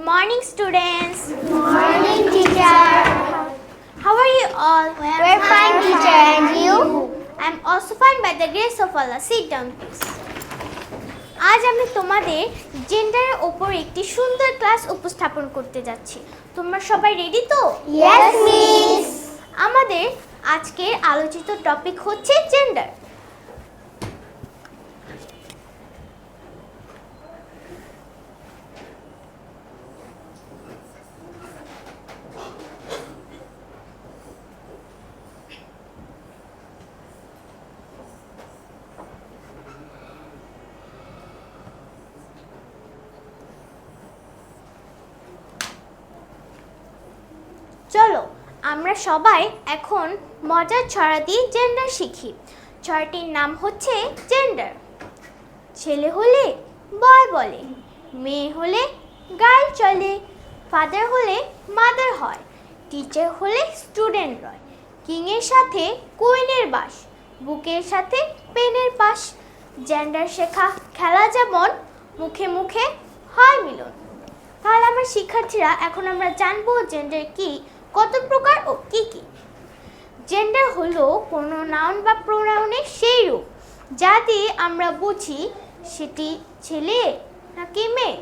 morning, students. Good morning, teacher. How are you all? We're fine, teacher. And you? I'm also fine by the grace of Allah. Sit down, please. আজ আমি তোমাদের জেন্ডারের উপর একটি সুন্দর class উপস্থাপন করতে যাচ্ছি। তোমরা সবাই রেডি তো? Yes, miss. আমাদের আজকের আলোচিত টপিক হচ্ছে জেন্ডার। চলো আমরা সবাই এখন মজার ছড়া দিয়ে জেন্ডার শিখি। ছড়াটির নাম হচ্ছে জেন্ডার। ছেলে হলে বয় বলে, মেয়ে হলে গার্ল চলে, ফাদার হলে মাদার হয়, টিচার হলে স্টুডেন্ট হয়, কিংয়ের সাথে কুইনের বাস, বুকের সাথে পেনের পাশ। জেন্ডার শেখা খেলা যেমন মুখে মুখে হয় মিলন। তাহলে আমার শিক্ষার্থীরা এখন আমরা জানবো জেন্ডার কি, কত প্রকার ও কি কি। জেন্ডার হলো কোনো নাউন বা প্রোনাউনের সেই রূপ যা দিয়ে আমরা বুঝি সেটি ছেলে নাকি মেয়ে,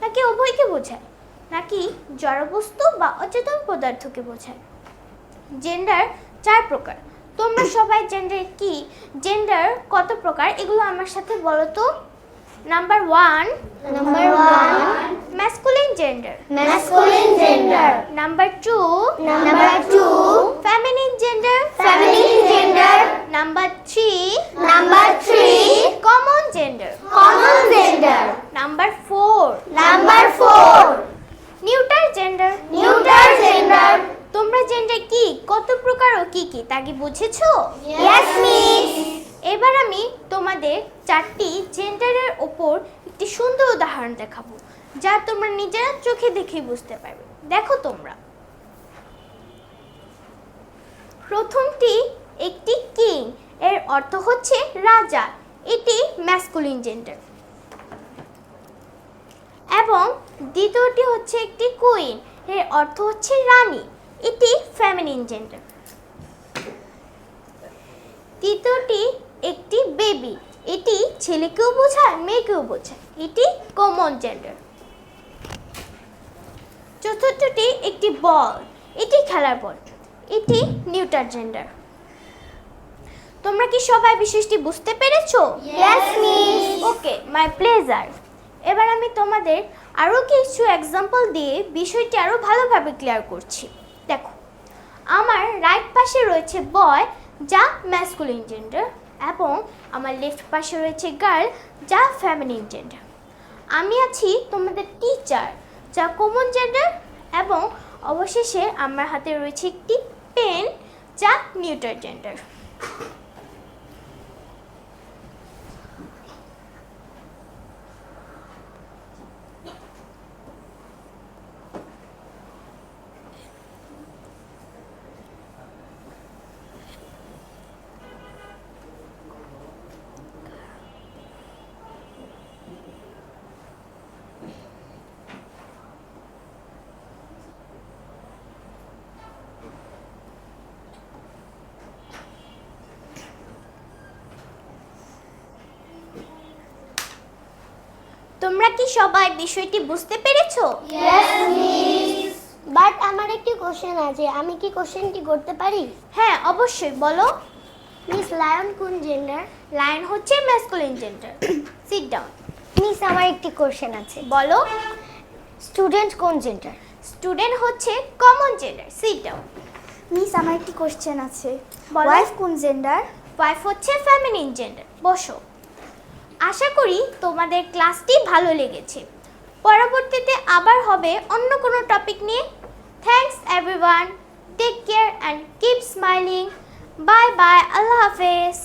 নাকি উভয়কে বোঝায়, নাকি জড়বস্তু বা অচেতন পদার্থকে বোঝায়। জেন্ডার 4 প্রকার। তোমরা সবাই জেন্ডার কি, জেন্ডার কত প্রকার এগুলো আমার সাথে বলো তো। Number 1, masculine gender. Masculine gender. Number 2, feminine gender. Feminine gender. Number 3, Number 3, common gender. common gender. Number 4, Number 4, neuter gender. neuter gender. তোমরা জেন্ডার কি, কত প্রকার ও কি কি তা কি বুঝেছো? Yes, miss. এবার আমি তোমাদের 4টি জেন্ডারের উপর একটি সুন্দর উদাহরণ দেখাবো যা তোমরা নিজেরা চোখে দেখেই বুঝতে পারবে। দেখো তোমরা, প্রথমটি একটি কিং, এর অর্থ হচ্ছে রাজা, এটি ম্যাসকুলিন জেন্ডার। এবং দ্বিতীয়টি হচ্ছে একটি কুইন, এর অর্থ হচ্ছে রানী, এটি ফেমিনিন জেন্ডার। তৃতীয়টি একটি বেবি, এটি ছেলেকেও বোঝায় মেয়েকেও বোঝায়, এটি কমন জেন্ডার। চতুর্থটি একটি বল, এটি খেলার বল, এটি নিউটার জেন্ডার। তোমরা কি সবাই বিষয়টি বুঝতে পেরেছো? Yes, miss. Okay, my pleasure. এবার আমি তোমাদের আরও কিছু এক্সাম্পল দিয়ে বিষয়টি আরও ভালোভাবে ক্লিয়ার করছি। দেখো, আমার রাইট পাশে রয়েছে বয় যা ম্যাসকুলিন জেন্ডার এবং আমার লেফট পাশে রয়েছে গার্ল যা ফেমিনিন জেন্ডার। আমি আছি তোমাদের টিচার যা কমন জেন্ডার এবং অবশেষে আমার হাতে রয়েছে একটি পেন যা নিউটার জেন্ডার। তোমরা কি সবাই বিষয়টি বুঝতে পেরেছো? Yes, miss. But আমার একটি কোশ্চেন আছে, আমি কি কোশ্চেনটি করতে পারি? হ্যাঁ, অবশ্যই, বলো। মিস, লায়ন কোন জেন্ডার? লায়ন হচ্ছে masculine gender. Sit down. Miss, আমার একটি কোশ্চেন আছে, বলো। স্টুডেন্ট কোন জেন্ডার? স্টুডেন্ট হচ্ছে common gender. Sit down. Miss, আমার একটি কোশ্চেন আছে, বলো। ওয়াইফ কোন জেন্ডার? ওয়াইফ হচ্ছে ফেমিনিন জেন্ডার। বসো। আশা করি তোমাদের ক্লাসটি ভালো লেগেছে। পরবর্তীতে আবার হবে অন্য কোনো টপিক নিয়ে। Thanks everyone, take care and keep smiling. Bye bye, আল্লাহ হাফেজ।